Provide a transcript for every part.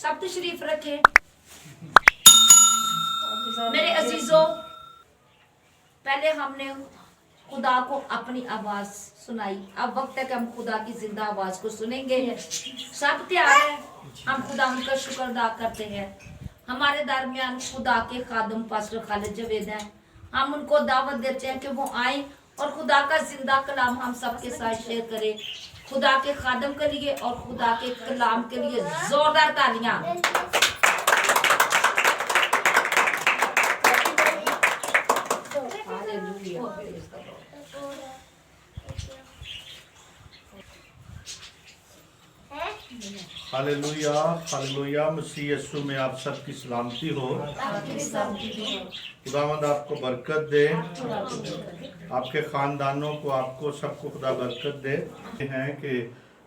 सब तशरीफ रखे। मेरे अजीजों, पहले हमने खुदा को अपनी आवाज सुनाई, अब वक्त है कि हम खुदा की जिंदा आवाज को सुनेंगे। सब तैयार है? हम खुदा उनका शुक्र अदा करते हैं। हमारे दरमियान खुदा के खादम पास्टर खालिद जवेद हैं। हम उनको दावत देते हैं कि वो आए और खुदा का जिंदा कलाम हम सबके साथ शेयर करें। खुदा के खादम के लिए और खुदा के कलाम के लिए जोरदार तालियां। Hallelujah hallelujah. मसीह यीशु में आप सबकी सलामती हो। खुदावंद आपको बरकत दे, आपके खानदानों को, आपको सबको खुदा बरकत दे। हैं कि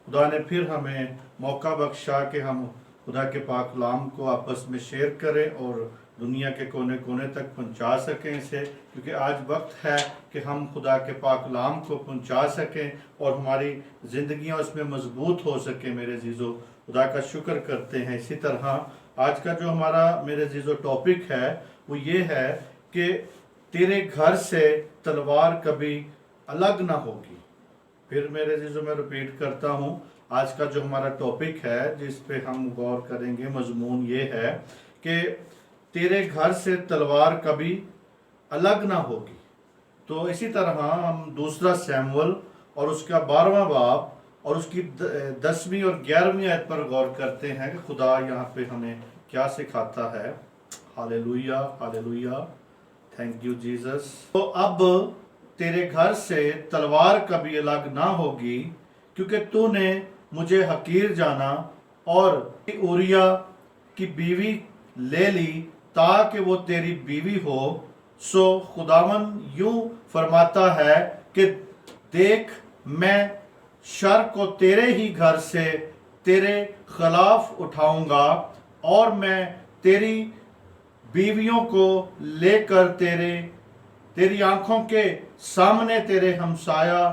खुदा ने फिर हमें मौका बख्शा कि हम खुदा के पाक कलाम को आपस में शेयर करें और दुनिया के कोने कोने तक पहुंचा सकें इसे, क्योंकि आज वक्त है कि हम खुदा के पाक कलाम को पहुंचा सकें और हमारी ज़िंदगियां उसमें मजबूत हो सकें। मेरे अजीज़ों, खुदा का शुक्र करते हैं। इसी तरह आज का जो हमारा मेरे अजीज़ों टॉपिक है वो ये है कि तेरे घर से तलवार कभी अलग ना होगी। फिर मेरे अजीज़ों मैं रिपीट करता हूँ, आज का जो हमारा टॉपिक है जिस पे हम गौर करेंगे, मजमून ये है कि तेरे घर से तलवार कभी अलग ना होगी। तो इसी तरह हम दूसरा सैमुअल और उसका 12वां बाब और उसकी 10वीं और 11वीं आयत पर गौर करते हैं कि खुदा यहाँ पे हमें क्या सिखाता है। Hallelujah hallelujah, thank you Jesus. तो अब तेरे घर से तलवार कभी अलग ना होगी, क्योंकि तूने मुझे हकीर जाना और उरिया की बीवी ले ली ताकि वो तेरी बीवी हो। सो खुदावन यूं फरमाता है कि देख, मैं शर को तेरे ही घर से तेरे खिलाफ उठाऊंगा और मैं तेरी बीवियों को लेकर तेरी आंखों के सामने तेरे हमसाया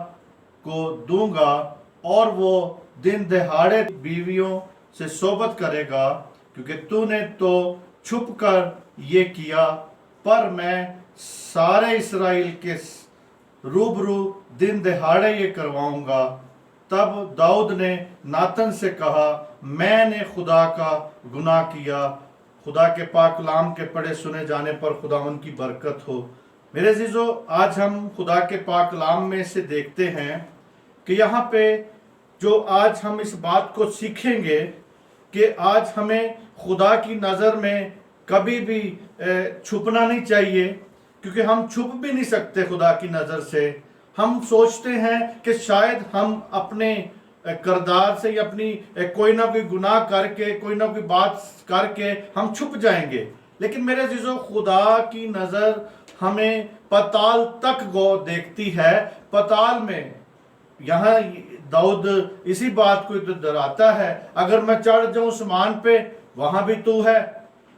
को दूंगा और वो दिन दहाड़े बीवियों से सोबत करेगा, क्योंकि तूने तो छुप कर ये किया, पर मैं सारे इस्राएल के रूबरू दिन दहाड़े ये करवाऊंगा। तब दाऊद ने नातन से कहा, मैंने खुदा का गुनाह किया। खुदा के पाक कलाम के पढ़े सुने जाने पर खुदावन की बरकत हो। मेरे अजीजों, आज हम खुदा के पाक कलाम में से देखते हैं कि यहाँ पे जो आज हम इस बात को सीखेंगे कि आज हमें खुदा की नज़र में कभी भी छुपना नहीं चाहिए, क्योंकि हम छुप भी नहीं सकते खुदा की नज़र से। हम सोचते हैं कि शायद हम अपने किरदार से या अपनी कोई ना कोई गुनाह करके, कोई ना कोई बात करके हम छुप जाएंगे, लेकिन मेरे अजीजों, खुदा की नज़र हमें पताल तक गो देखती है। पताल में यहाँ दाऊद इसी बात को दोहराता है, अगर मैं चढ़ जाऊं आसमान पे वहां भी तू है,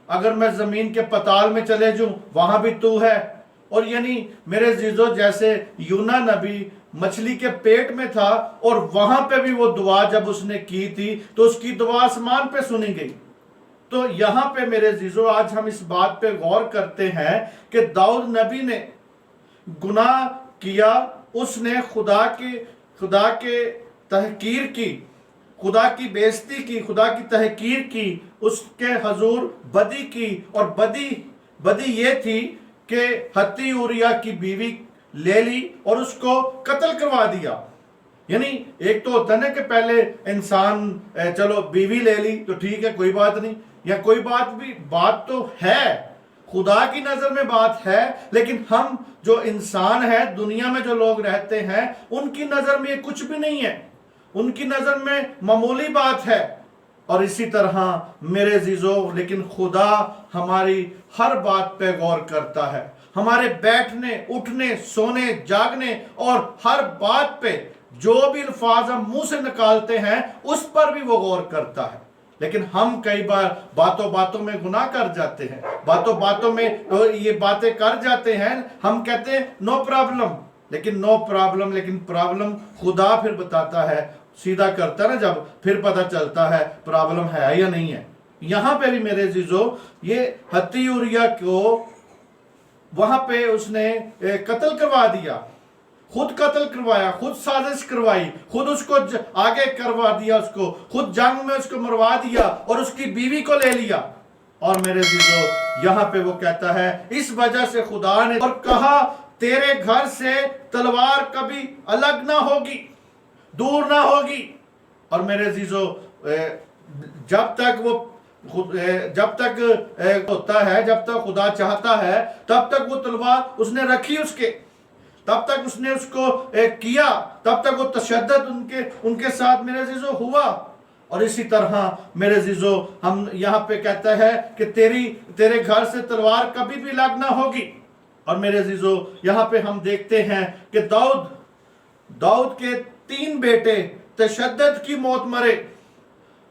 अगर मैं जमीन के पताल में चले जाऊं वहां भी तू है। और यानी मेरे अजीजों, जैसे यूना नबी मछली के पेट में था और वहां पे भी वो दुआ जब उसने की थी तो उसकी दुआ आसमान पे सुनी गई। तो यहाँ पे मेरे अजीजों, आज हम इस बात पे गौर करते हैं कि दाऊद नबी ने गुनाह किया, उसने खुदा के तहकीर की, खुदा की बेइज्जती की, खुदा की तहकीर की, उसके हजूर बदी की। और बदी ये थी कि हत्ती उरिया की बीवी ले ली और उसको कत्ल करवा दिया। यानी एक तो होता ना कि पहले इंसान चलो बीवी ले ली तो ठीक है, कोई बात नहीं, या कोई बात तो है, खुदा की नजर में बात है, लेकिन हम जो इंसान है, दुनिया में जो लोग रहते हैं, उनकी नजर में ये कुछ भी नहीं है, उनकी नजर में मामूली बात है। और इसी तरह मेरे अजीजों, लेकिन खुदा हमारी हर बात पे गौर करता है, हमारे बैठने, उठने, सोने, जागने और हर बात पे जो भी अल्फाज हम मुंह से निकालते हैं उस पर भी वो गौर करता है। लेकिन हम कई बार बातों बातों में गुनाह कर जाते हैं, बातों बातों में ये बातें कर जाते हैं। हम कहते हैं नो प्रॉब्लम, लेकिन प्रॉब्लम खुदा फिर बताता है, सीधा करता है ना जब, फिर पता चलता है प्रॉब्लम है या नहीं है। यहाँ पे भी मेरे अजीजों ये हत्ती उरिया को वहां पे उसने कत्ल करवा दिया, खुद कत्ल करवाया, खुद साजिश करवाई, खुद उसको आगे करवा दिया, उसको खुद जंग में उसको मरवा दिया और उसकी बीवी को ले लिया। और मेरे अजीजों यहाँ पे वो कहता है इस वजह से खुदा ने और कहा तेरे घर से तलवार कभी अलग ना होगी, दूर ना होगी। और मेरे अजीजों जब तक वो जब तक होता है, जब तक खुदा चाहता है, तब तक वो तलवार उसने रखी उसके, तब तक उसने उसको किया, तब तक वो तशद्दुद उनके साथ मेरे अजीजों हुआ। और इसी तरह मेरे अजीजों हम यहाँ पे कहता है कि तेरे घर से तलवार कभी भी अलग ना होगी। और मेरे अजीजों यहाँ पे हम देखते हैं कि दाऊद के 3 बेटे तशद्दुद की मौत मरे।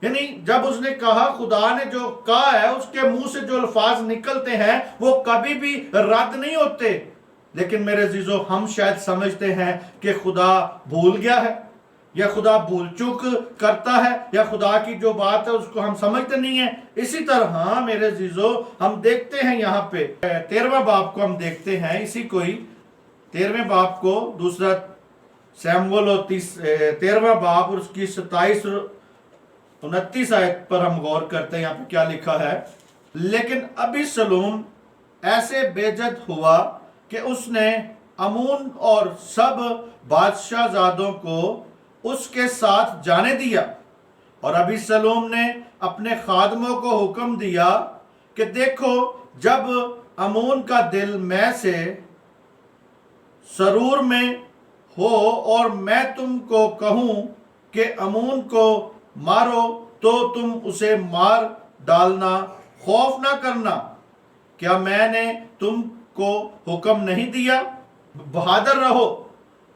यानी जब उसने कहा, खुदा ने जो कहा है उसके मुंह से जो अल्फाज निकलते हैं वो कभी भी रद्द नहीं होते। लेकिन मेरे अजीजों हम शायद समझते हैं कि खुदा भूल गया है या खुदा भूल चूक करता है या खुदा की जो बात है उसको हम समझते नहीं है। इसी तरह मेरे अजीजों हम देखते हैं यहाँ पे 13वें बाब को हम देखते हैं, इसी कोई 13वें बाब को, दूसरा शमूएल और 13वां बाब और उसकी 27 और 29 आयत पर हम गौर करते हैं। यहाँ पे क्या लिखा है, लेकिन अबीसलोम ऐसे बेइज्जत हुआ कि उसने अमून और सब बादशाहजादों को उसके साथ जाने दिया। और अबीसलोम ने अपने खादमों को हुक्म दिया कि देखो जब अमून का दिल मैं से सरूर में हो और मैं तुमको कहूं कि अमून को मारो तो तुम उसे मार डालना, खौफ ना करना। क्या मैंने तुमको हुक्म नहीं दिया? बहादुर रहो।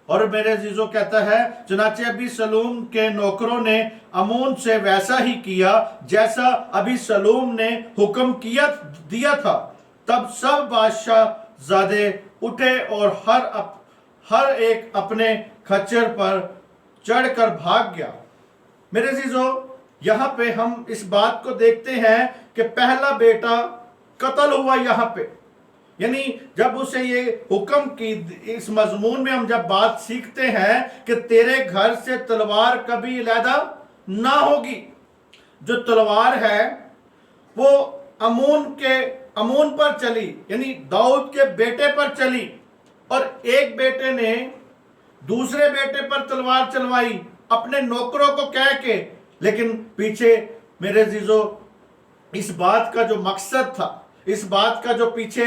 और मेरे अजीजों कहता है चुनाचे अबीसलोम के नौकरों ने अमून से वैसा ही किया जैसा अबीसलोम ने हुक्म दिया था। तब सब बादशाहजादे उठे और हर एक अपने खच्चर पर चढ़कर भाग गया। मेरे अजीजों यहाँ पे हम इस बात को देखते हैं कि पहला बेटा कत्ल हुआ यहाँ पे। यानी जब उसे ये हुक्म की, इस मजमून में हम जब बात सीखते हैं कि तेरे घर से तलवार कभी अलहदा ना होगी। जो तलवार है वो अमून पर चली, यानी दाऊद के बेटे पर चली, और एक बेटे ने दूसरे बेटे पर तलवार चलवाई अपने नौकरों को कह के। लेकिन पीछे मेरे अजीजों इस बात का जो मकसद था, इस बात का जो पीछे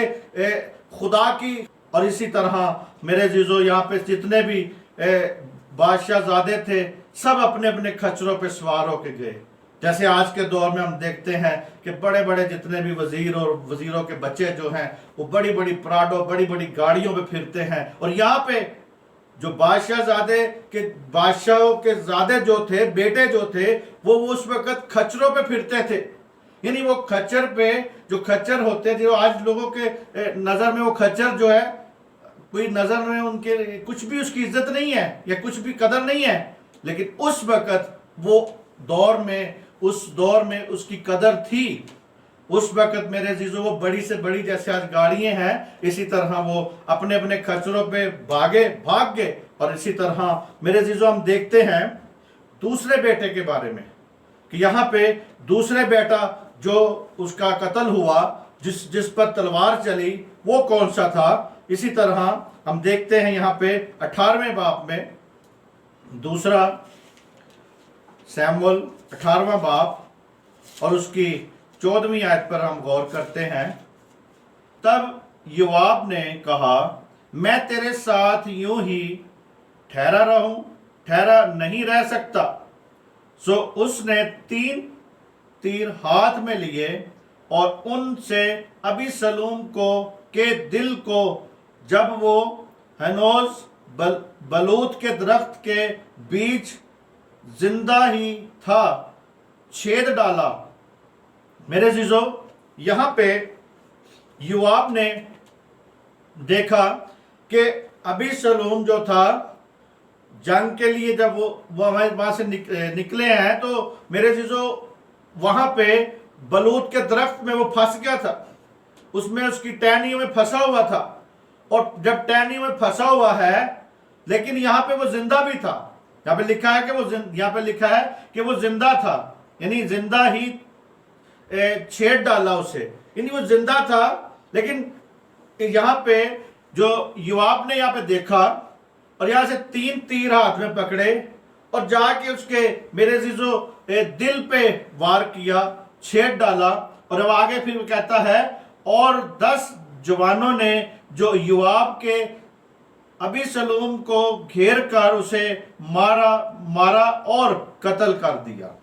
खुदा की, और इसी तरह मेरे अजीजों यहाँ पे जितने भी बादशाहजादे थे सब अपने अपने खच्चरों पे सवार होके गए। जैसे आज के दौर में हम देखते हैं कि बड़े बड़े जितने भी वजीर और वजीरों के बच्चे जो हैं वो बड़ी बड़ी प्राडो, बड़ी बड़ी गाड़ियों पे फिरते हैं। और यहाँ पे जो बादशाहजादे के बादशाहों के ज़ादे जो थे, बेटे जो थे, वो उस वक्त खच्चरों पे फिरते थे। यानी वो खच्चर पे जो खच्चर होते थे, जो आज लोगों के नज़र में वो खच्चर जो है कोई नज़र में उनके कुछ भी उसकी इज्जत नहीं है या कुछ भी कदर नहीं है, लेकिन उस वक्त वो दौर में, उस दौर में उसकी कदर थी। उस वक्त मेरे अजीजों वो बड़ी से बड़ी जैसे आज गाड़ियां हैं, इसी तरह वो अपने अपने खच्चरों पे भाग गए। और इसी तरह मेरे अजीजों हम देखते हैं दूसरे बेटे के बारे में कि यहाँ पे दूसरे बेटा जो उसका कत्ल हुआ, जिस पर तलवार चली, वो कौन सा था। इसी तरह हम देखते हैं यहाँ पे 18वें बाब में, दूसरा शमूएल 18वां बाब और उसकी 14वीं आयत पर हम गौर करते हैं। तब योआब ने कहा, मैं तेरे साथ यूं ही ठहरा नहीं रह सकता। सो उसने 3 तीर हाथ में लिए और उनसे अबीसलोम के दिल को, जब वो हनोज बलूत के दरख्त के बीच जिंदा ही था, छेद डाला। मेरे अजीजों यहाँ पे योआब ने देखा कि अबीसलोम जो था जंग के लिए, जब वो वहां से निकले हैं, तो मेरे अजीजों वहां पे बलूत के दरख्त में वो फंस गया था, उसमें उसकी टहनियों में फंसा हुआ था। और जब टहनियों में फंसा हुआ है, लेकिन यहाँ पे वो जिंदा भी था। यहाँ पे लिखा है कि यहाँ पे लिखा है कि वो जिंदा था, यानी जिंदा ही छेड़ डाला उसे, यानी वो जिंदा था। लेकिन यहाँ पे जो योआब ने यहाँ पे देखा और यहाँ से 3 तीर हाथ में पकड़े और जाके उसके मेरे अजीजों दिल पे वार किया, छेड़ डाला। और अब आगे फिर वो कहता है, और 10 जवानों ने जो योआब के अबीसलोम को घेर कर उसे मारा और कत्ल कर दिया।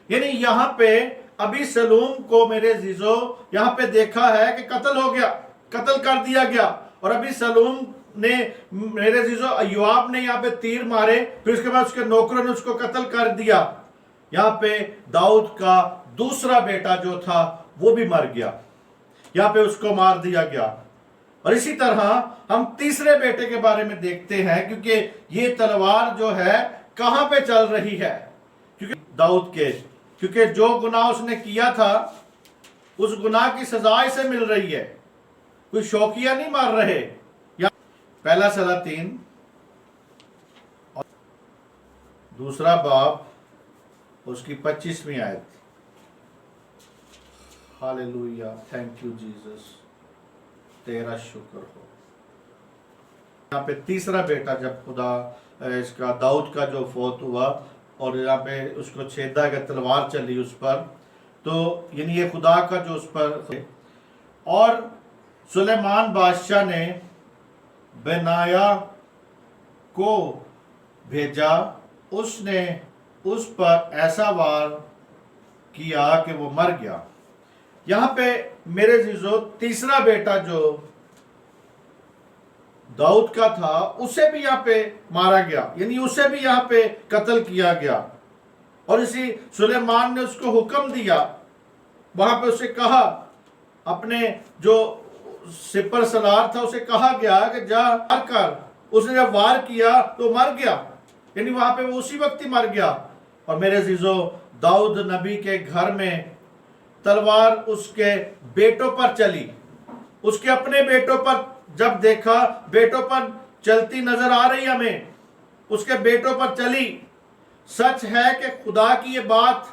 यानी यहाँ पे अबीसलोम को मेरे अजीजों यहाँ पे देखा है कि कत्ल हो गया, कत्ल कर दिया गया। और अबीसलोम ने मेरे अजीजों योआब ने यहाँ पे तीर मारे, फिर उसके बाद उसके नौकरों ने उसको कत्ल कर दिया। यहाँ पे दाऊद का दूसरा बेटा जो था वो भी मर गया, यहाँ पे उसको मार दिया गया। और इसी तरह हम तीसरे बेटे के बारे में देखते हैं, क्योंकि ये तलवार जो है कहां पे चल रही है, क्योंकि दाऊद के, क्योंकि जो गुनाह उसने किया था उस गुनाह की सजा इसे मिल रही है, कोई शौकिया नहीं मार रहे। या पहला सलातीन और दूसरा बाब उसकी 25वीं आयत। हालेलुया, थैंक यू जीसस, तेरा शुक्र हो। यहाँ पे तीसरा बेटा जब खुदा इसका दाऊद का जो फौत हुआ और यहाँ पे उसको छेदा गया, तलवार चली उस पर, तो यानी ये खुदा का जो उस पर। और सुलेमान बादशाह ने बेनाया को भेजा, उसने उस पर ऐसा वार किया कि वो मर गया। यहाँ पे मेरे अजीजों तीसरा बेटा जो दाऊद का था उसे भी यहाँ पे मारा गया, यानी उसे भी यहाँ पे कत्ल किया गया। और इसी सुलेमान ने उसको हुक्म दिया, वहां पे उसे कहा, अपने जो सिपर सलार था उसे कहा गया कि जा वार कर। उसने जब वार किया तो मर गया, यानी वहां पे वो उसी वक्त ही मर गया। और मेरे अजीजों दाऊद नबी के घर में तलवार उसके बेटों पर चली, उसके अपने बेटों पर जब देखा, बेटों पर चलती नजर आ रही हमें, उसके बेटों पर चली। सच है कि खुदा की ये बात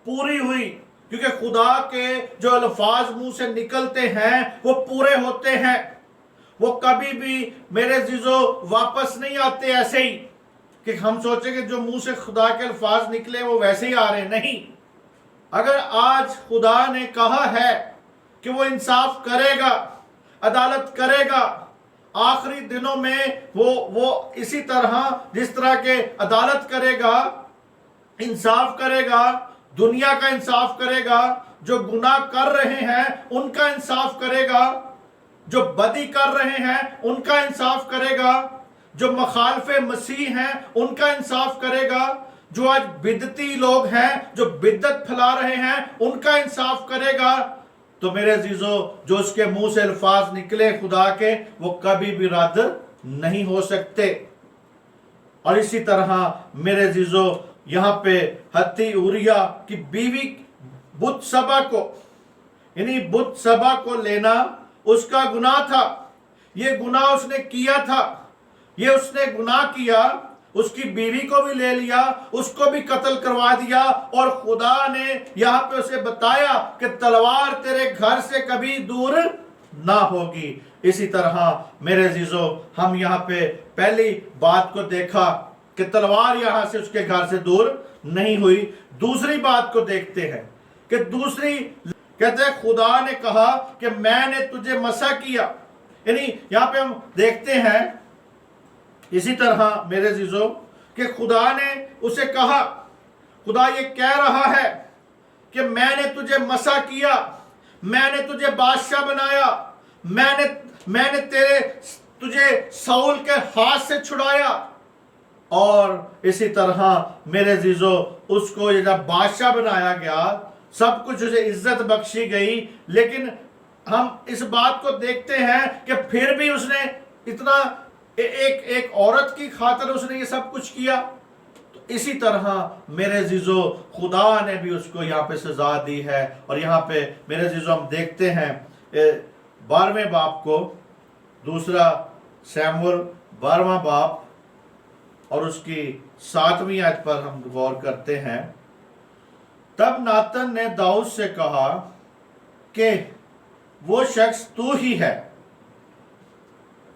पूरी हुई, क्योंकि खुदा के जो अल्फाज मुंह से निकलते हैं वो पूरे होते हैं, वो कभी भी मेरे अजीजों वापस नहीं आते ऐसे ही कि हम सोचें कि जो मुंह से खुदा के अल्फाज निकले वो वैसे ही आ रहे हैं। नहीं, अगर आज खुदा ने कहा है कि वो इंसाफ करेगा, अदालत करेगा, आखिरी दिनों में वो इसी तरह जिस तरह के अदालत करेगा, इंसाफ करेगा, दुनिया का इंसाफ करेगा, जो गुनाह कर रहे हैं उनका इंसाफ करेगा, जो बदी कर रहे हैं उनका इंसाफ करेगा, जो मखालफे मसीह हैं उनका इंसाफ करेगा, जो आज बिदती लोग हैं जो बिद्दत फैला रहे हैं उनका इंसाफ करेगा। तो मेरे अजीजों जो उसके मुंह से अल्फाज निकले खुदा के वो कभी भी रद्द नहीं हो सकते। और इसी तरह मेरे अजीजों यहाँ पे हत्ती उरिया की बीवी बुत सभा को, यानी बुत सभा को लेना उसका गुनाह था, ये गुनाह उसने किया था, ये उसने गुनाह किया, उसकी बीवी को भी ले लिया, उसको भी कत्ल करवा दिया। और खुदा ने यहाँ पे उसे बताया कि तलवार तेरे घर से कभी दूर ना होगी। इसी तरह मेरे अजीजों हम यहाँ पे पहली बात को देखा कि तलवार यहाँ से उसके घर से दूर नहीं हुई। दूसरी बात को देखते हैं कि दूसरी कहते हैं खुदा ने कहा कि मैंने तुझे मसा किया, यानी यहाँ पे हम देखते हैं इसी तरह मेरे अजीजों कि खुदा ने उसे कहा, खुदा ये कह रहा है कि मैंने तुझे मसा किया, मैंने तुझे बादशाह बनाया, मैंने तुझे साउल के हाथ से छुड़ाया। और इसी तरह मेरे अजीजों उसको जब बादशाह बनाया गया, सब कुछ उसे इज्जत बख्शी गई। लेकिन हम इस बात को देखते हैं कि फिर भी उसने इतना एक औरत की खातिर उसने ये सब कुछ किया। तो इसी तरह मेरे अजीजों खुदा ने भी उसको यहाँ पे सजा दी है। और यहाँ पे मेरे अजीजों हम देखते हैं 12वें बाब को, दूसरा शमूएल 12वां बाब और उसकी 7वीं आयत पर हम गौर करते हैं। तब नातन ने दाऊद से कहा कि वो शख्स तू ही है।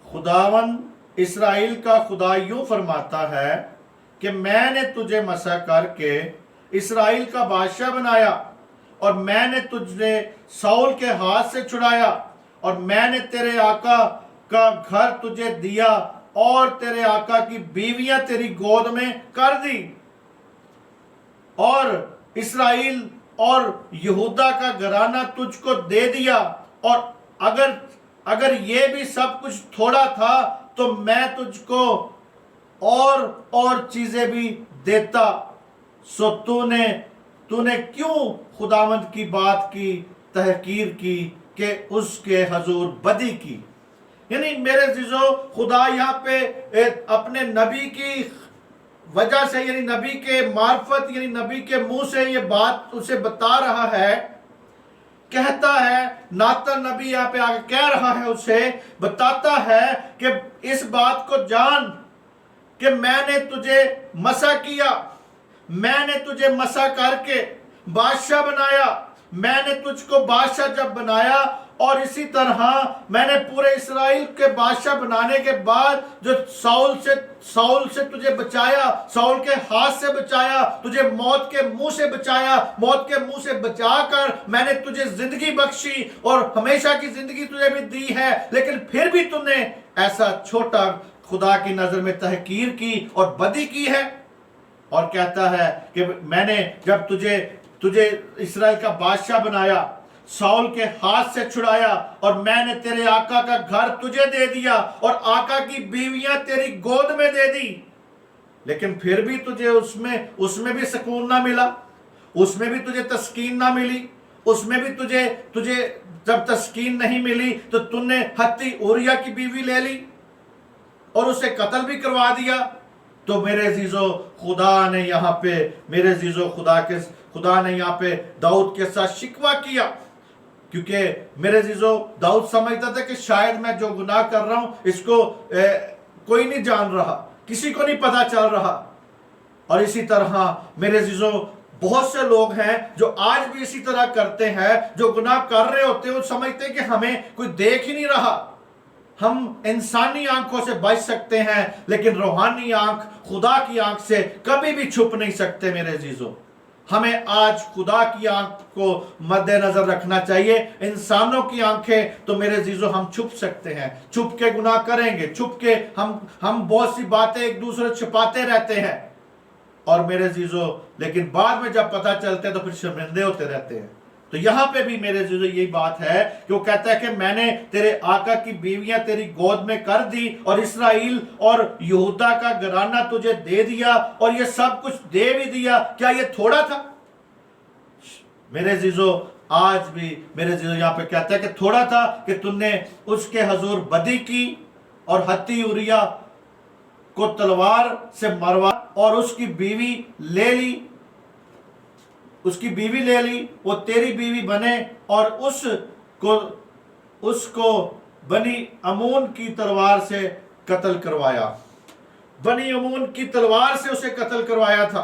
खुदावन इस्राएल का खुदा यूं फरमाता है कि मैंने तुझे मसा करके इस्राएल का बादशाह बनाया और मैंने तुझे साउल के हाथ से छुड़ाया और मैंने तेरे आका का घर तुझे दिया और तेरे आका की बीवियां तेरी गोद में कर दी और इस्राएल और यहूदा का घराना तुझको दे दिया। और अगर ये भी सब कुछ थोड़ा था तो मैं तुझको और चीजें भी देता। सो तूने क्यों खुदावंद की बात की तहकीर की कि उसके हजूर बदी की। यानी मेरे अजीजों खुदा यहाँ पे अपने नबी की वजह से, यानी नबी के मार्फत, यानी नबी के मुंह से ये बात उसे बता रहा है, कहता है। नातन नबी यहाँ पे आगे कह रहा है, उसे बताता है कि इस बात को जान कि मैंने तुझे मसा किया, मैंने तुझे मसा करके बादशाह बनाया, मैंने तुझको बादशाह जब बनाया और इसी तरह मैंने पूरे इस्राएल के बादशाह बनाने के बाद जो साउल से तुझे बचाया, साउल के हाथ से बचाया, तुझे मौत के मुंह से बचाया, मौत के मुंह से बचाकर मैंने तुझे जिंदगी बख्शी और हमेशा की जिंदगी तुझे भी दी है। लेकिन फिर भी तूने ऐसा छोटा खुदा की नजर में तहकीर की और बदी की है। और कहता है कि मैंने जब तुझे इस्राएल का बादशाह बनाया, साउल के हाथ से छुड़ाया और मैंने तेरे आका का घर तुझे दे दिया और आका की बीवियां तेरी गोद में दे दी, लेकिन फिर भी तुझे उसमें भी सुकून ना मिला, उसमें भी तुझे तस्कीन ना मिली, उसमें भी तुझे जब तस्कीन नहीं मिली तो तूने हत्ती उरिया की बीवी ले ली और उसे कत्ल भी करवा दिया। तो मेरे अजीजों खुदा ने यहाँ पे खुदा ने यहाँ पे दाऊद के साथ शिकवा किया, क्योंकि मेरे अजीजों दाऊद समझता था कि शायद मैं जो गुनाह कर रहा हूं इसको कोई नहीं जान रहा, किसी को नहीं पता चल रहा। और इसी तरह मेरे अजीजों बहुत से लोग हैं जो आज भी इसी तरह करते हैं, जो गुनाह कर रहे होते हैं वो समझते हैं कि हमें कोई देख ही नहीं रहा। हम इंसानी आंखों से बच सकते हैं लेकिन रूहानी आंख, खुदा की आंख से कभी भी छुप नहीं सकते। मेरे अजीजों हमें आज खुदा की आंख को मद्देनजर रखना चाहिए। इंसानों की आंखें तो मेरे अजीजों हम छुप सकते हैं, छुप के गुनाह करेंगे, छुप के हम बहुत सी बातें एक दूसरे छुपाते रहते हैं और मेरे अजीजों लेकिन बाद में जब पता चलते हैं तो फिर शर्मिंदे होते रहते हैं। तो यहाँ पे भी मेरे अजीजों यही बात है कि वो कहता है कि मैंने तेरे आका की बीवियां तेरी गोद में कर दी और इस्राएल और यहूदा का घराना तुझे दे दिया और ये सब कुछ दे भी दिया। क्या ये थोड़ा था? मेरे अजीजों आज भी मेरे अजीजों यहाँ पे कहता है कि थोड़ा था कि तुमने उसके हजूर बदी की और हत्ती उरिया को तलवार से मरवा और उसकी बीवी ले ली, वो तेरी बीवी बने और उसको बनी अमून की तलवार से कत्ल करवाया। बनी अमून की तलवार से उसे कत्ल करवाया था।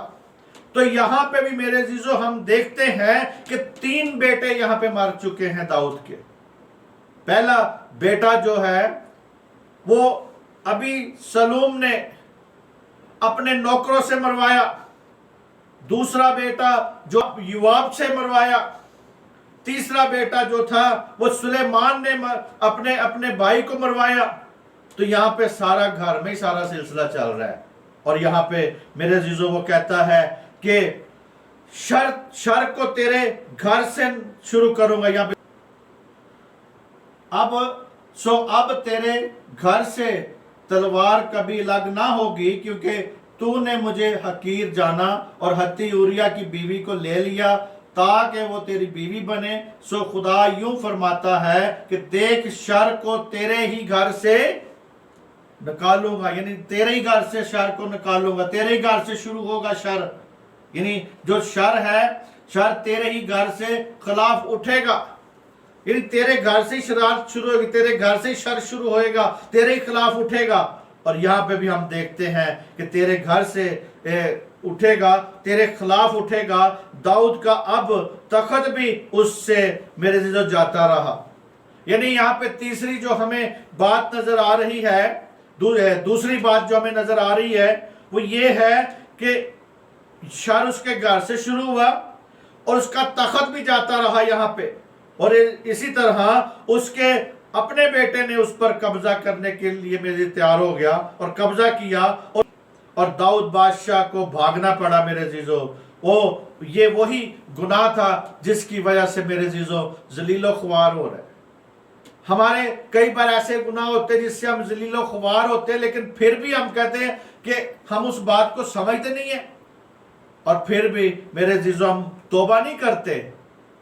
तो यहां पे भी मेरे अजीजों हम देखते हैं कि 3 बेटे यहां पे मर चुके हैं दाऊद के। पहला बेटा जो है वो अभी सलूम ने अपने नौकरों से मरवाया, दूसरा बेटा जो युवाब से मरवाया, तीसरा बेटा जो था वो सुलेमान ने अपने भाई को मरवाया। तो यहाँ पे सारा घर में ही सारा सिलसिला चल रहा है। और यहाँ पे मेरे अजीजों वो कहता है कि शर को तेरे घर से शुरू करूंगा। यहाँ पे अब तेरे घर से तलवार कभी अलग ना होगी, क्योंकि तूने मुझे हकीर जाना और हत्ती उरिया की बीवी को ले लिया ताकि वो तेरी बीवी बने। सो खुदा यूं फरमाता है कि देख शर को तेरे ही घर से निकालूंगा, यानी तेरे ही घर से शर को निकालूंगा, तेरे ही घर से शुरू होगा शर, यानी जो शर है, शर तेरे ही घर से खिलाफ उठेगा, यानी तेरे घर से ही शरारत शुरू होगी, तेरे घर से ही शर शुरू होएगा, तेरे ही खिलाफ उठेगा। और यहाँ पे भी हम देखते हैं कि तेरे घर से उठेगा, तेरे खिलाफ उठेगा। दाऊद का अब तख्त भी उससे मेरे जो जाता रहा। यानी यहाँ पे तीसरी जो हमें बात नजर आ रही है, दूसरी बात जो हमें नजर आ रही है वो ये है कि शर उसके घर से शुरू हुआ और उसका तख्त भी जाता रहा यहाँ पे, और इसी तरह उसके अपने बेटे ने उस पर कब्जा करने के लिए मेरे तैयार हो गया और कब्जा किया, और दाऊद बादशाह को भागना पड़ा। मेरे जीजो, ये वही गुनाह था जिसकी वजह से मेरे जीजो जलीलो ख्वार हो रहे। हमारे कई बार ऐसे गुनाह होते हैं जिससे हम जलीलो ख्वार होते हैं, लेकिन फिर भी हम कहते हैं कि हम उस बात को समझते नहीं है, और फिर भी मेरे जीजो हम तौबा नहीं करते,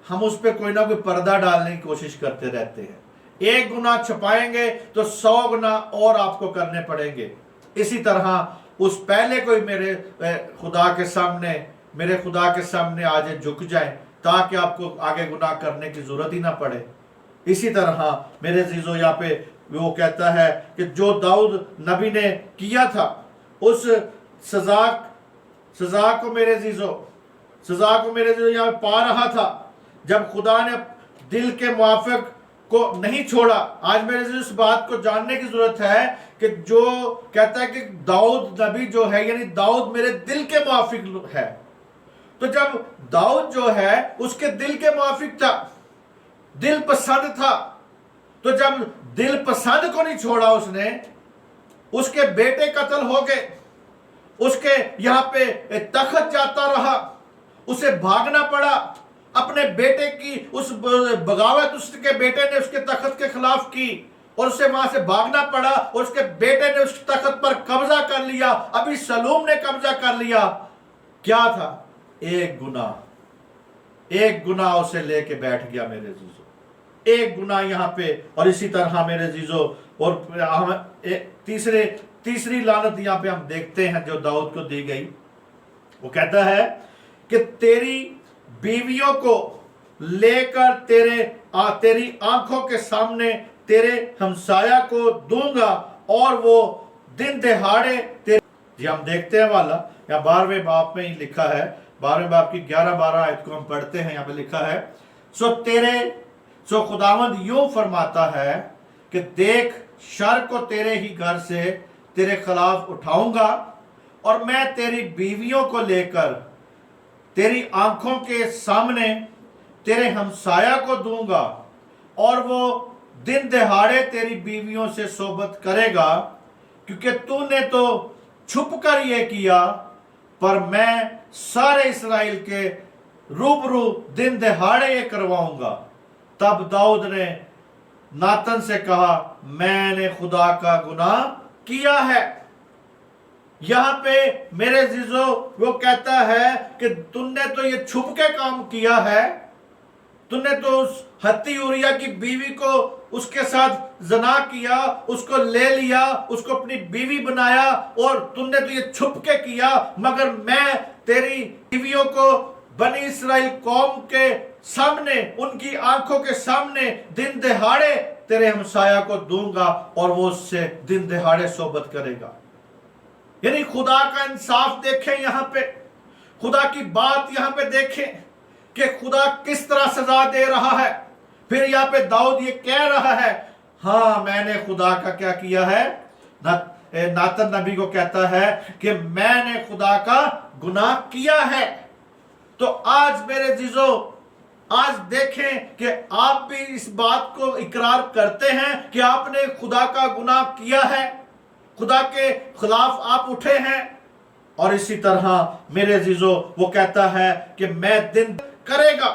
हम उस पर कोई ना कोई पर्दा डालने की कोशिश करते रहते हैं। एक गुनाह छुपाएंगे तो 100 गुनाह और आपको करने पड़ेंगे। इसी तरह उस पहले कोई मेरे खुदा के सामने आज झुक जाए ताकि आपको आगे गुनाह करने की जरूरत ही ना पड़े। इसी तरह मेरे जीजो यहाँ पे वो कहता है कि जो दाऊद नबी ने किया था उस सजा को मेरे जीजो यहाँ पा रहा था जब खुदा ने दिल के मुआफिक को नहीं छोड़ा। आज मेरे जीजो इस बात को जानने की जरूरत है कि जो कहता है कि दाऊद नबी जो है, यानी दाऊद मेरे दिल के मुआफिक है, तो जब दाऊद जो है उसके दिल के मुआफिक था, दिल पसंद था, तो जब दिल पसंद को नहीं छोड़ा उसने, उसके बेटे कत्ल हो गए, उसके यहाँ पे तख्त जाता रहा, उसे भागना पड़ा, अपने बेटे की उस बगावत उसके बेटे ने उसके तख्त के खिलाफ की और उसे वहां से भागना पड़ा, और उसके बेटे ने उस तख्त पर कब्जा कर लिया, अभी सलूम ने कब्जा कर लिया। क्या था? एक गुनाह उसे लेके बैठ गया मेरे जीजो, एक गुनाह यहाँ पे। और इसी तरह मेरे जीजो, और हम तीसरी लानत यहाँ पे हम देखते हैं जो दाऊद को दी गई। वो कहता है कि तेरी बीवियों को लेकर तेरी आंखों के सामने तेरे हमसाया को दूंगा और वो दिन दहाड़े तेरे। जी हम देखते हैं वाला या 12वें बाब में ही लिखा है, 12वें बाब की 11-12 आयत को हम पढ़ते हैं। यहाँ पे लिखा है, सो खुदावंद यूं फरमाता है कि देख शर को तेरे ही घर से तेरे खिलाफ उठाऊंगा और मैं तेरी बीवियों को लेकर तेरी आंखों के सामने तेरे हमसाया को दूंगा और वो दिन दहाड़े तेरी बीवियों से सोबत करेगा, क्योंकि तूने तो छुप कर ये किया, पर मैं सारे इस्राएल के रूबरू दिन दहाड़े ये करवाऊंगा। तब दाऊद ने नातन से कहा, मैंने खुदा का गुनाह किया है। यहां पे मेरे जीजो वो कहता है कि तुमने तो ये छुप के काम किया है, तुमने तो उस हत्ती उरिया की बीवी को उसके साथ जना किया, उसको ले लिया, उसको अपनी बीवी बनाया, और तुमने तो ये छुप के किया, मगर मैं तेरी बीवियों को बनी इस्राएल कौम के सामने, उनकी आंखों के सामने दिन दहाड़े तेरे हमसाया को दूंगा और वो उससे दिन दहाड़े सोबत करेगा। यानी खुदा का इंसाफ देखें, यहां पे खुदा की बात यहां पे देखें कि खुदा किस तरह सजा दे रहा है। फिर यहाँ पे दाऊद ये कह रहा है, हाँ मैंने खुदा का क्या किया है। नातन नबी को कहता है कि मैंने खुदा का गुनाह किया है। तो आज मेरे जीजो, आज देखें कि आप भी इस बात को इकरार करते हैं कि आपने खुदा का गुनाह किया है, खुदा के खिलाफ आप उठे हैं। और इसी तरह मेरे जीजो वो कहता है कि मैं दिन करेगा,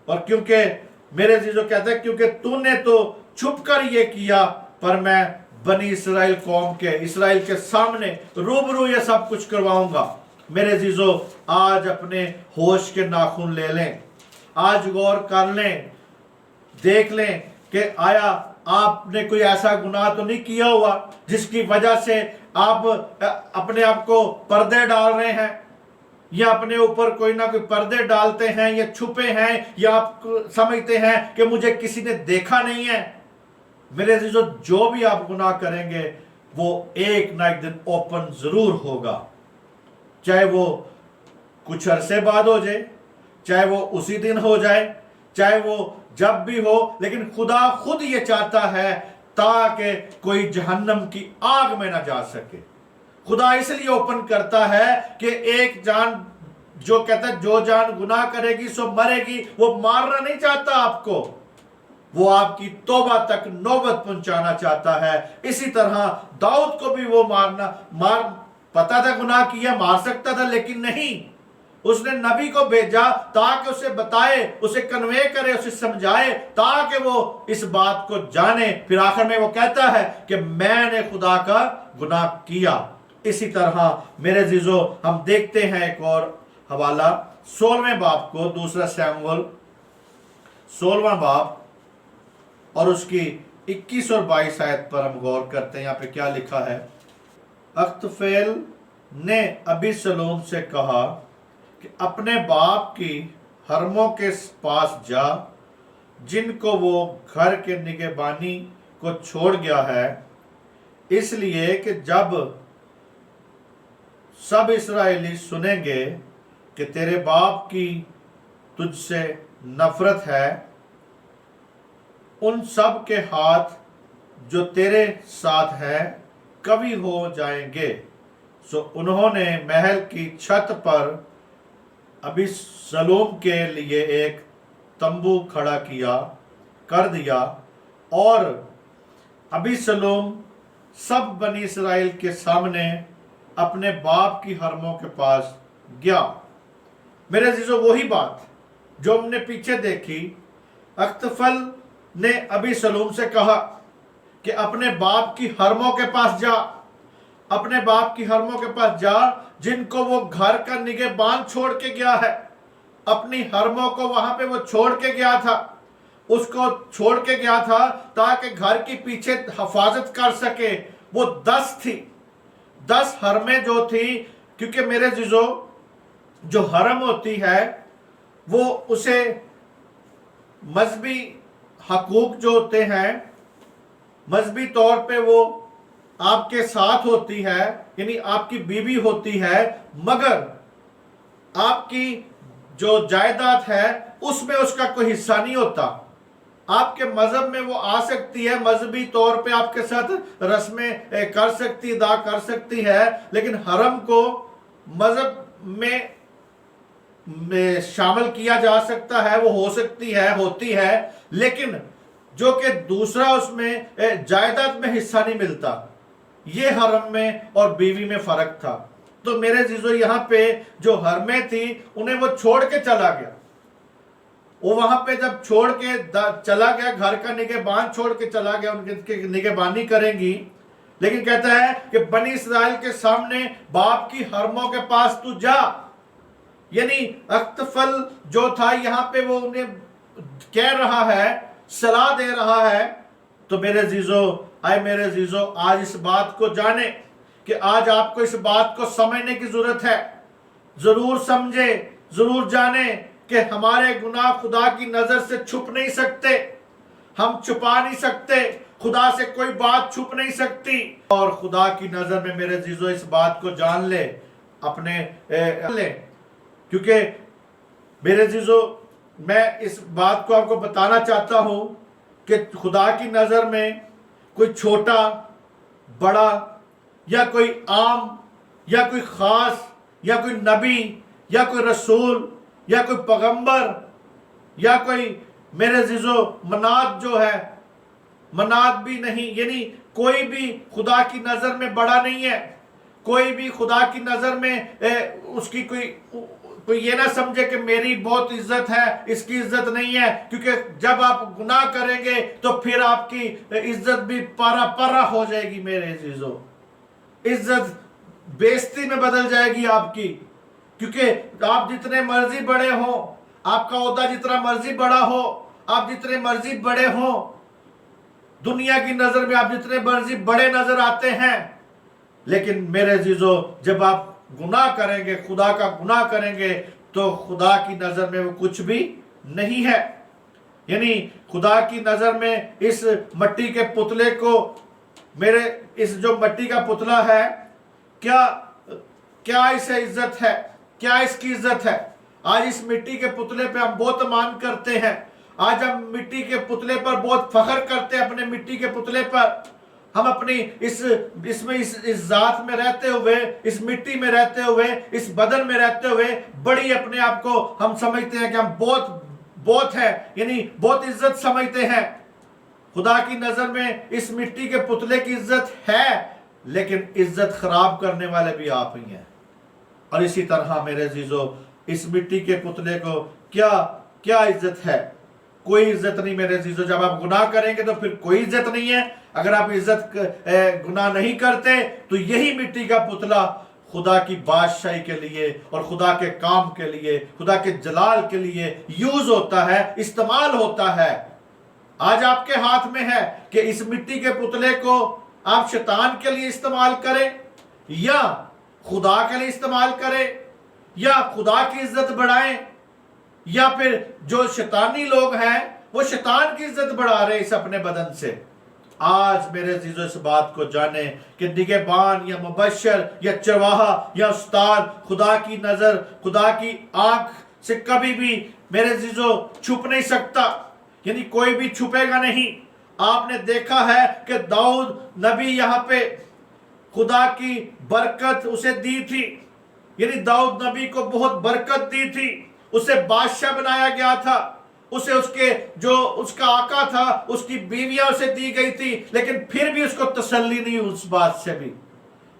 और क्योंकि मेरे जीजो कहते हैं क्योंकि तूने तो छुप कर ये किया, पर मैं बनी इस्राएल कौम के, इस्राएल के सामने रूबरू ये सब कुछ करवाऊंगा। मेरे जीजो आज अपने होश के नाखून ले लें, आज गौर कर लें, देख लें कि आया आपने कोई ऐसा गुनाह तो नहीं किया हुआ जिसकी वजह से आप अपने आप को पर्दे डाल रहे हैं, या अपने ऊपर कोई ना कोई पर्दे डालते हैं या छुपे हैं, या आप समझते हैं कि मुझे किसी ने देखा नहीं है। मेरे अजीजों, जो भी आप गुनाह करेंगे वो एक ना एक दिन ओपन जरूर होगा, चाहे वो कुछ अरसे बाद हो जाए, चाहे वो उसी दिन हो जाए, चाहे वो जब भी हो, लेकिन खुदा खुद ये चाहता है ताकि कोई जहन्नम की आग में ना जा सके। खुदा इसलिए ओपन करता है कि एक जान, जो कहता है जो जान गुनाह करेगी सो मरेगी, वो मारना नहीं चाहता आपको, वो आपकी तौबा तक नौबत पहुंचाना चाहता है। इसी तरह दाऊद को भी वो पता था गुनाह किया, मार सकता था, लेकिन नहीं, उसने नबी को भेजा ताकि उसे बताए, उसे कन्वे करे, उसे समझाए, ताकि वो इस बात को जाने। फिर आखिर में वो कहता है कि मैंने खुदा का गुनाह किया। इसी तरह मेरे अजीजों, हम देखते हैं एक और हवाला 16वें बाब को, दूसरा शमूएल 16वां बाब और उसकी 21 और 22 आयत पर हम गौर करते हैं। यहाँ पे क्या लिखा है? अख्तफेल ने अबीसलोम से कहा कि अपने बाप की हरमों के पास जा, जिनको वो घर के निगहबानी को छोड़ गया है, इसलिए कि जब सब इस्राएली सुनेंगे कि तेरे बाप की तुझसे नफरत है, उन सब के हाथ जो तेरे साथ है कवि हो जाएंगे। सो उन्होंने महल की छत पर अबीसलोम के लिए एक तंबू खड़ा कर दिया, और अबीसलोम सब बनी इस्राएल के सामने अपने बाप की हरमों के पास गया। मेरे अजीजों, वही बात जो हमने पीछे देखी, अख्तफल ने अबीसलोम से कहा कि अपने बाप की हरमों के पास जा, अपने बाप की हरमों के पास जा, जिनको वो घर का निगहबान छोड़ के गया है। अपनी हरमों को वहां पे वो छोड़ के गया था, उसको छोड़ के गया था ताकि घर की पीछे हिफाजत कर सके। वो 10 थी, 10 हरमें जो थी, क्योंकि मेरे जीजो, जो हरम होती है वो उसे मजहबी हकूक जो होते हैं, मजहबी तौर पे वो आपके साथ होती है, यानी आपकी बीवी होती है, मगर आपकी जो जायदाद है उसमें उसका कोई हिस्सा नहीं होता। आपके मजहब में वो आ सकती है, मजहबी तौर पे आपके साथ रस्में कर सकती, अदा कर सकती है, लेकिन हरम को मजहब में शामिल किया जा सकता है, वो हो सकती है, होती है, लेकिन जो कि दूसरा उसमें जायदाद में हिस्सा नहीं मिलता। ये हरम में और बीवी में फर्क था। तो मेरे जीजो, यहाँ पे जो हरमें थी उन्हें वो छोड़ के चला गया। वो वहां पे जब छोड़ के चला गया, घर का निगहबान छोड़ के चला गया, उनके निगहबानी करेंगी, लेकिन कहता है कि बनी इस्राएल के सामने बाप की हरमों के पास तू जा। यानी अख्तफल जो था यहाँ पे वो उन्हें कह रहा है, सलाह दे रहा है। तो मेरे जीजो, आए मेरे जीजो, आज इस बात को जाने कि आज आपको इस बात को समझने की जरूरत है। जरूर समझे, जरूर जाने कि हमारे गुनाह खुदा की नजर से छुप नहीं सकते, हम छुपा नहीं सकते, खुदा से कोई बात छुप नहीं सकती। और खुदा की नजर में मेरे जीजो इस बात को जान ले, अपने ले, क्योंकि मेरे जीजो, मैं इस बात को आपको बताना चाहता हूं कि खुदा की नजर में कोई छोटा बड़ा या कोई आम या कोई खास या कोई नबी या कोई रसूल या कोई पैगंबर या कोई, मेरे जीजो, मनात जो है, मनात भी नहीं, यानी कोई भी खुदा की नजर में बड़ा नहीं है। कोई भी खुदा की नजर में उसकी कोई ये ना समझे कि मेरी बहुत इज्जत है, इसकी इज्जत नहीं है, क्योंकि जब आप गुनाह करेंगे तो फिर आपकी इज्जत भी पारा हो जाएगी। मेरे जीजो, इज्जत बेइज्जती में बदल जाएगी आपकी, क्योंकि आप जितने मर्जी बड़े हो, आपका ओहदा जितना मर्जी बड़ा हो, आप जितने मर्जी बड़े हो, दुनिया की नजर में आप जितने मर्जी बड़े नजर आते हैं, लेकिन मेरे अजीजों जब आप गुनाह करेंगे, खुदा का गुनाह करेंगे, तो खुदा की नजर में वो कुछ भी नहीं है। यानी खुदा की नजर में इस मट्टी के पुतले को, मेरे इस जो मट्टी का पुतला है, क्या क्या इसे इज्जत है, क्या इसकी इज्जत है? आज इस मिट्टी के पुतले पे हम बहुत मान करते हैं, आज हम मिट्टी के पुतले पर बहुत फख्र करते हैं, अपने मिट्टी के पुतले पर। हम अपनी इस जात में रहते हुए, इस मिट्टी में रहते हुए, इस बदन में रहते हुए बड़ी अपने आप को हम समझते हैं कि हम बहुत है, यानी बहुत इज्जत समझते हैं। खुदा की नजर में इस मिट्टी के पुतले की इज्जत है, लेकिन इज्जत खराब करने वाले भी आप ही हैं। और इसी तरह मेरे अजीजों, इस मिट्टी के पुतले को क्या क्या इज्जत है? कोई इज्जत नहीं मेरे अजीजों। जब आप गुनाह करेंगे तो फिर कोई इज्जत नहीं है। अगर आप इज्जत गुनाह नहीं करते तो यही मिट्टी का पुतला खुदा की बादशाही के लिए और खुदा के काम के लिए, खुदा के जलाल के लिए यूज होता है, इस्तेमाल होता है। आज आपके हाथ में है कि इस मिट्टी के पुतले को आप शैतान के लिए इस्तेमाल करें या खुदा के लिए इस्तेमाल करें, या खुदा की इज्जत बढ़ाएं, या फिर जो शैतानी लोग हैं वो शैतान की इज्जत बढ़ा रहे इस अपने बदन से। आज मेरे अजीजों इस बात को जाने कि निगहबान या मुबश्शिर या चरवाहा या उस्ताद खुदा की नजर, खुदा की आंख से कभी भी मेरे अजीजों छुप नहीं सकता, यानी कोई भी छुपेगा नहीं। आपने देखा है कि दाऊद नबी यहाँ पे खुदा की बरकत उसे दी थी, यानी दाऊद नबी को बहुत बरकत दी थी, उसे बादशाह बनाया गया था, उसे उसके जो उसका आका था उसकी बीवियां उसे दी गई थी, लेकिन फिर भी उसको तसल्ली नहीं हुई उस बात से भी,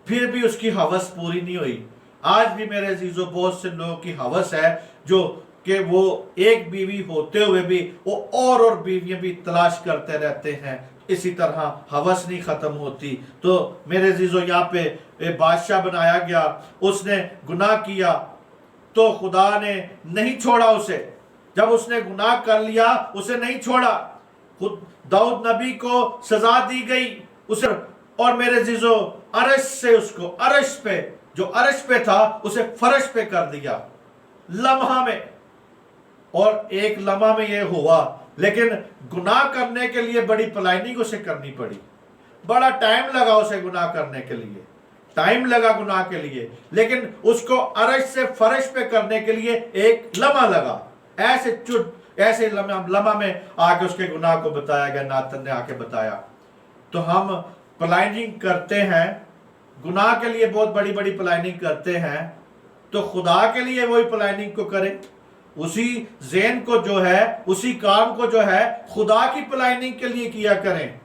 फिर भी उसकी हवस पूरी नहीं हुई। आज भी मेरे अजीजों बहुत से लोगों की हवस है जो कि वो एक बीवी होते हुए भी वो और बीवियां भी तलाश करते रहते हैं। इसी तरह हवस नहीं खत्म होती। तो मेरे अजीजों यहाँ पे बादशाह बनाया गया, उसने गुनाह किया तो खुदा ने नहीं छोड़ा उसे। जब उसने गुनाह कर लिया उसे नहीं छोड़ा। खुद दाऊद नबी को सजा दी गई उसे, और मेरे अजीजों अरश से उसको अरश पे, जो अरश पे था उसे फर्श पे कर दिया लम्हा में। और एक लम्हा में ये हुआ, लेकिन गुनाह करने के लिए बड़ी प्लानिंग उसे करनी पड़ी, बड़ा टाइम लगा उसे गुनाह करने के लिए, टाइम लगा गुनाह के लिए, लेकिन उसको अरश से फर्श पे करने के लिए एक लम्हा लगा। ऐसे लम्हा में आके उसके गुनाह को बताया गया, नातन ने आके बताया। तो हम प्लानिंग करते हैं, गुनाह के लिए बहुत बड़ी बड़ी प्लानिंग करते हैं, तो खुदा के लिए वही प्लानिंग को करें, उसी ज़हन को जो है, उसी काम को जो है खुदा की प्लानिंग के लिए किया करें,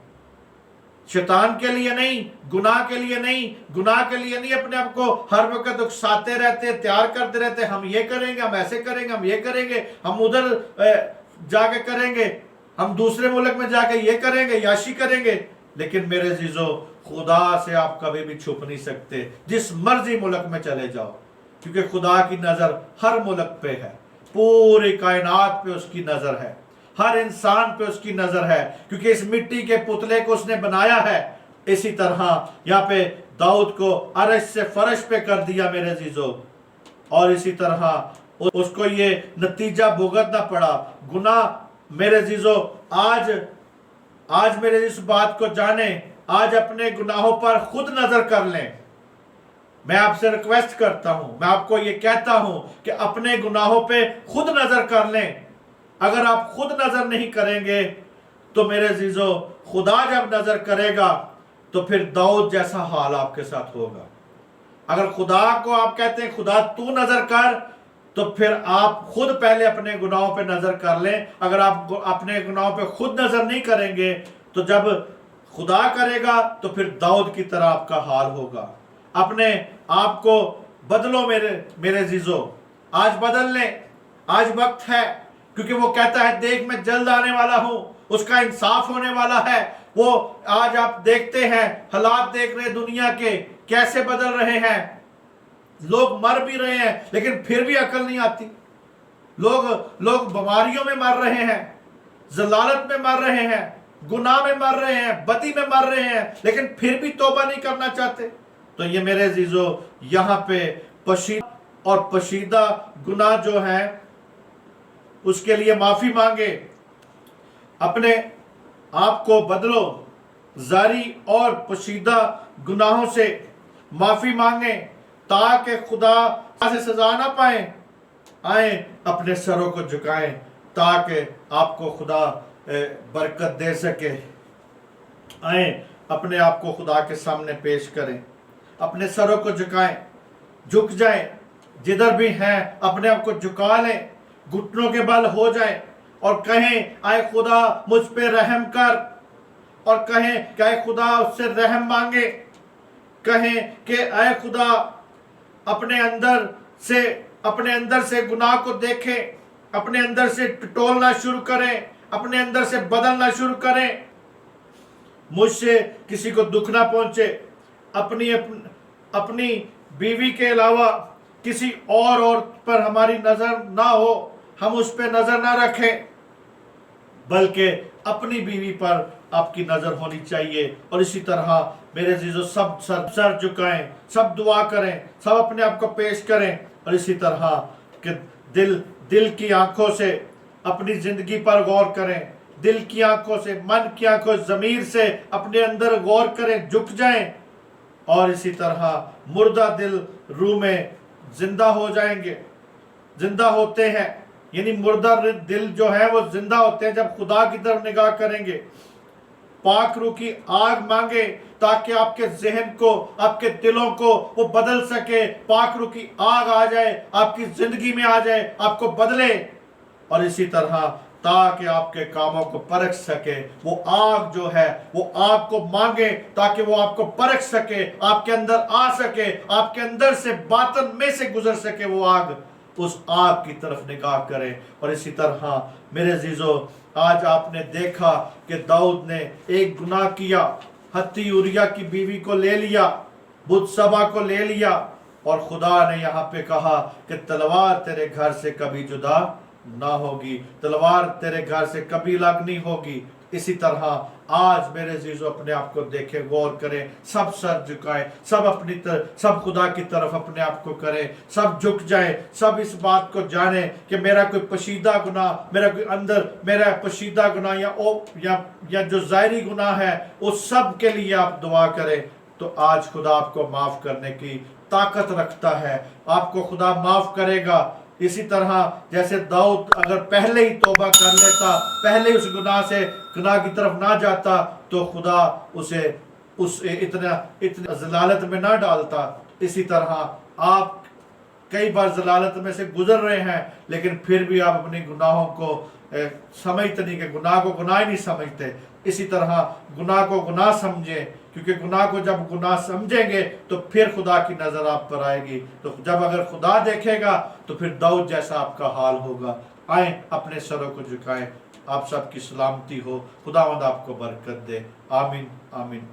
शैतान के लिए नहीं, गुनाह के लिए नहीं। गुनाह के लिए नहीं अपने आप को हर वक्त उकसाते रहते, तैयार करते रहते, हम ये करेंगे, हम ऐसे करेंगे, हम ये करेंगे, हम उधर जाके करेंगे, हम दूसरे मुल्क में जाके ये करेंगे, याशी करेंगे। लेकिन मेरे अजीजों, खुदा से आप कभी भी छुप नहीं सकते, जिस मर्जी मुल्क में चले जाओ, क्योंकि खुदा की नजर हर मुल्क पे है, पूरी कायनात पे उसकी नजर है, हर इंसान पे उसकी नजर है, क्योंकि इस मिट्टी के पुतले को उसने बनाया है। इसी तरह यहाँ पे दाऊद को अरश से फर्श पे कर दिया मेरे अजीजों, और इसी तरह उसको ये नतीजा भुगतना पड़ा। गुनाह मेरे अजीजों, आज मेरे इस बात को जाने, आज अपने गुनाहों पर खुद नजर कर लें। मैं आपसे रिक्वेस्ट करता हूं, मैं आपको ये कहता हूं कि अपने गुनाहों पे खुद नजर कर लें। अगर आप खुद नजर नहीं करेंगे तो मेरे अजीजों, खुदा जब नजर करेगा तो फिर दाऊद जैसा हाल आपके साथ होगा। अगर खुदा को आप कहते हैं खुदा तू नजर कर, तो फिर आप खुद पहले अपने गुनाहों पे नजर कर लें। अगर आप अपने गुनाहों पे खुद नजर नहीं करेंगे तो जब खुदा करेगा तो फिर दाऊद की तरह आपका हाल होगा। अपने आप को बदलो मेरे अजीजों, आज बदल लें, आज वक्त है, क्योंकि वो कहता है देख मैं जल्द आने वाला हूं, उसका इंसाफ होने वाला है। वो आज आप देखते हैं, हालात देख रहे दुनिया के कैसे बदल रहे हैं, लोग मर भी रहे हैं लेकिन फिर भी अकल नहीं आती, लोग बीमारियों में मर रहे हैं, जलालत में मर रहे हैं, गुनाह में मर रहे हैं, बदी में मर रहे हैं, लेकिन फिर भी तौबा नहीं करना चाहते। तो ये मेरे अजीजों, यहाँ पे पशीदा और पशीदा गुनाह जो है उसके लिए माफी मांगे, अपने आप को बदलो, जारी और पशीदा गुनाहों से माफी मांगे ताकि खुदा से सजा ना पाए। आए अपने सरों को झुकाएं ताकि आपको खुदा बरकत दे सके। आए अपने आप को खुदा के सामने पेश करें, अपने सरों को झुकाएं, झुक जाएं, जिधर भी हैं अपने आप को झुका लें, घुटनों के बल हो जाएं और कहें आए खुदा मुझ पे रहम कर, और कहें कि आए खुदा उससे रहम मांगे, कहें कि आए खुदा अपने अंदर से गुनाह को देखें, अपने अंदर से टटोलना शुरू करें, अपने अंदर से बदलना शुरू करें। मुझसे किसी को दुख ना पहुंचे, अपनी बीवी के अलावा किसी और औरत पर हमारी नजर ना हो, हम उस पर नजर ना रखें, बल्कि अपनी बीवी पर आपकी नजर होनी चाहिए। और इसी तरह मेरे अजीजों, सब सर झुकाएं, सब दुआ करें, सब अपने आप को पेश करें, और इसी तरह कि दिल की आंखों से अपनी जिंदगी पर गौर करें, दिल की आंखों से, मन की आंखों, ज़मीर से अपने अंदर गौर करें, झुक जाएं, और इसी तरह मुर्दा दिल रूह में जिंदा हो जाएंगे, जिंदा होते हैं। यानी मुर्दा दिल जो है वो जिंदा होते हैं जब खुदा की तरफ निगाह करेंगे। पाक रूह की आग मांगे ताकि आपके जहन को, आपके दिलों को वो बदल सके। पाक रूह की आग आ जाए, आपकी जिंदगी में आ जाए, आपको बदले, और इसी तरह ताकि आपके कामों को परख सके। वो आग जो है वो आग को मांगे ताकि वो आपको परख सके, आपके अंदर आ सके, आपके अंदर से बातन में से गुजर सके वो आग। उस आग की तरफ निगाह करें। और इसी तरह मेरे अजीजों, आज आपने देखा कि दाऊद ने एक गुनाह किया, हत्ती उरिया की बीवी को ले लिया, बुत्सबा को ले लिया, और खुदा ने यहाँ पे कहा कि तलवार तेरे घर से कभी जुदा ना होगी, तलवार तेरे घर से कभी अलग नहीं होगी। इसी तरह आज मेरे अजीजों अपने आप को देखें, गौर करें, सब सर झुकाएं, सब खुदा की तरफ अपने आप को करें, सब झुक जाएं, सब इस बात को जानें कि मेरा कोई पशीदा गुनाह, मेरा कोई अंदर मेरा पशीदा गुनाह या जो ज़ाहिरी गुनाह है, उस सब के लिए आप दुआ करें। तो आज खुदा आपको माफ करने की ताकत रखता है, आपको खुदा माफ करेगा। इसी तरह जैसे दाऊद अगर पहले ही तौबा कर लेता, पहले ही उस गुनाह की तरफ ना जाता, तो खुदा उसे इतना ज़लालत में ना डालता। इसी तरह आप कई बार ज़लालत में से गुजर रहे हैं, लेकिन फिर भी आप अपने गुनाहों को समझते नहीं, कि गुनाह को गुनाह ही नहीं समझते। इसी तरह गुनाह को गुनाह समझें, क्योंकि गुनाह को जब गुनाह समझेंगे तो फिर खुदा की नजर आप पर आएगी। तो जब अगर खुदा देखेगा तो फिर दाऊद जैसा आपका हाल होगा। आए अपने सरों को झुकाएं। आप सबकी सलामती हो, खुदावंद आपको बरकत दे। आमीन आमीन।